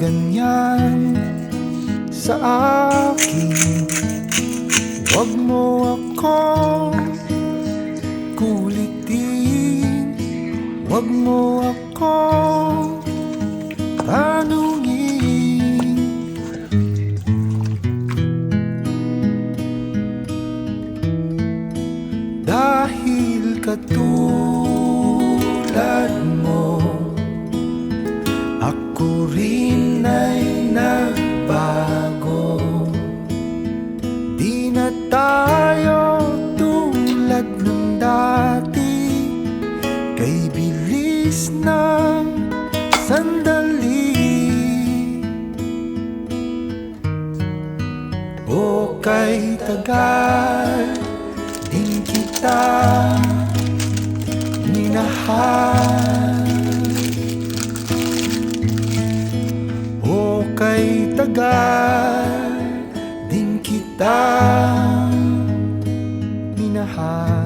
ganyan sa akin. Huwag mo akong kulitin, huwag mo akong tanungin. Dahil katulad mo, ako rin ay nagbago. Di na tayo tulad ng dati, kay bilis ng sandali o kay tagal din kita minahal, o kay tagal din kita minahal.